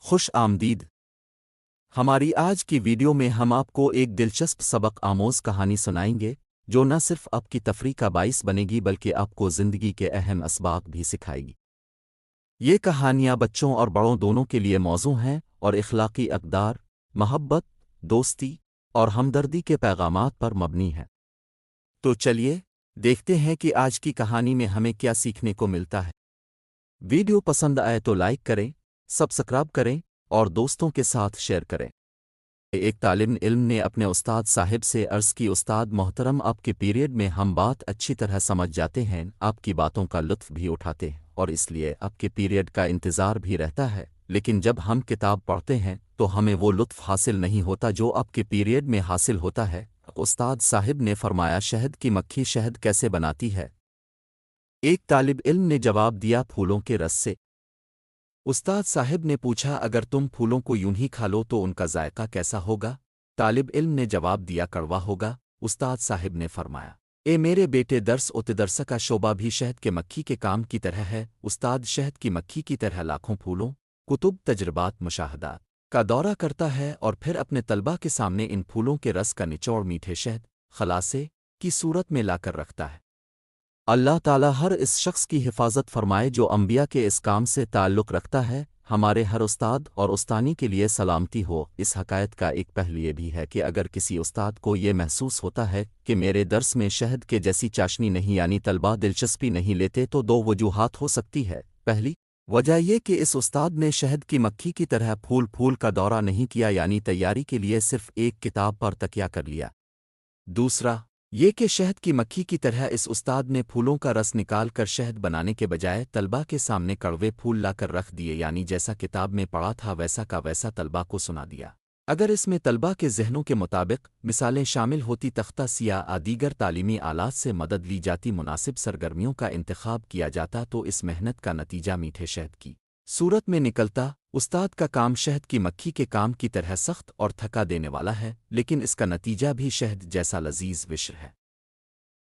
خوش آمدید۔ ہماری آج کی ویڈیو میں ہم آپ کو ایک دلچسپ سبق آموز کہانی سنائیں گے جو نہ صرف آپ کی تفریح کا باعث بنے گی بلکہ آپ کو زندگی کے اہم اسباق بھی سکھائے گی۔ یہ کہانیاں بچوں اور بڑوں دونوں کے لیے موزوں ہیں اور اخلاقی اقدار، محبت، دوستی اور ہمدردی کے پیغامات پر مبنی ہیں۔ تو چلیے دیکھتے ہیں کہ آج کی کہانی میں ہمیں کیا سیکھنے کو ملتا ہے۔ ویڈیو پسند آئے تو لائک کریں، سبسکرائب کریں اور دوستوں کے ساتھ شیئر کریں۔ ایک طالب علم نے اپنے استاد صاحب سے عرض کی، استاد محترم، آپ کے پیریڈ میں ہم بات اچھی طرح سمجھ جاتے ہیں، آپ کی باتوں کا لطف بھی اٹھاتے ہیں اور اس لیے آپ کے پیریڈ کا انتظار بھی رہتا ہے، لیکن جب ہم کتاب پڑھتے ہیں تو ہمیں وہ لطف حاصل نہیں ہوتا جو آپ کے پیریڈ میں حاصل ہوتا ہے۔ استاد صاحب نے فرمایا، شہد کی مکھی شہد کیسے بناتی ہے؟ ایک طالب علم نے جواب دیا، پھولوں کے رس سے۔ استاد صاحب نے پوچھا، اگر تم پھولوں کو یوں ہی کھا لو تو ان کا ذائقہ کیسا ہوگا؟ طالب علم نے جواب دیا، کڑوا ہوگا۔ استاد صاحب نے فرمایا، اے میرے بیٹے، درس و تدرس کا شعبہ بھی شہد کے مکھی کے کام کی طرح ہے۔ استاد شہد کی مکھی کی طرح لاکھوں پھولوں، کتب، تجربات، مشاہدات کا دورہ کرتا ہے اور پھر اپنے طلباء کے سامنے ان پھولوں کے رس کا نچوڑ میٹھے شہد، خلاصے کی صورت میں لا کر رکھتا ہے۔ اللہ تعالیٰ ہر اس شخص کی حفاظت فرمائے جو انبیاء کے اس کام سے تعلق رکھتا ہے۔ ہمارے ہر استاد اور استانی کے لیے سلامتی ہو۔ اس حکایت کا ایک پہلو یہ بھی ہے کہ اگر کسی استاد کو یہ محسوس ہوتا ہے کہ میرے درس میں شہد کے جیسی چاشنی نہیں، یعنی طلباء دلچسپی نہیں لیتے، تو دو وجوہات ہو سکتی ہے۔ پہلی وجہ یہ کہ اس استاد نے شہد کی مکھی کی طرح پھول پھول کا دورہ نہیں کیا، یعنی تیاری کے لیے صرف ایک کتاب پر تکیہ کر لیا۔ دوسرا یہ کہ شہد کی مکھی کی طرح اس استاد نے پھولوں کا رس نکال کر شہد بنانے کے بجائے طلباء کے سامنے کڑوے پھول لا کر رکھ دیے، یعنی جیسا کتاب میں پڑھا تھا ویسا کا ویسا طلباء کو سنا دیا۔ اگر اس میں طلباء کے ذہنوں کے مطابق مثالیں شامل ہوتی، تختہ سیاہ دیگر تعلیمی آلات سے مدد لی جاتی، مناسب سرگرمیوں کا انتخاب کیا جاتا، تو اس محنت کا نتیجہ میٹھے شہد کی صورت میں نکلتا۔ استاد کا کام شہد کی مکھی کے کام کی طرح سخت اور تھکا دینے والا ہے، لیکن اس کا نتیجہ بھی شہد جیسا لذیذ وشر ہے۔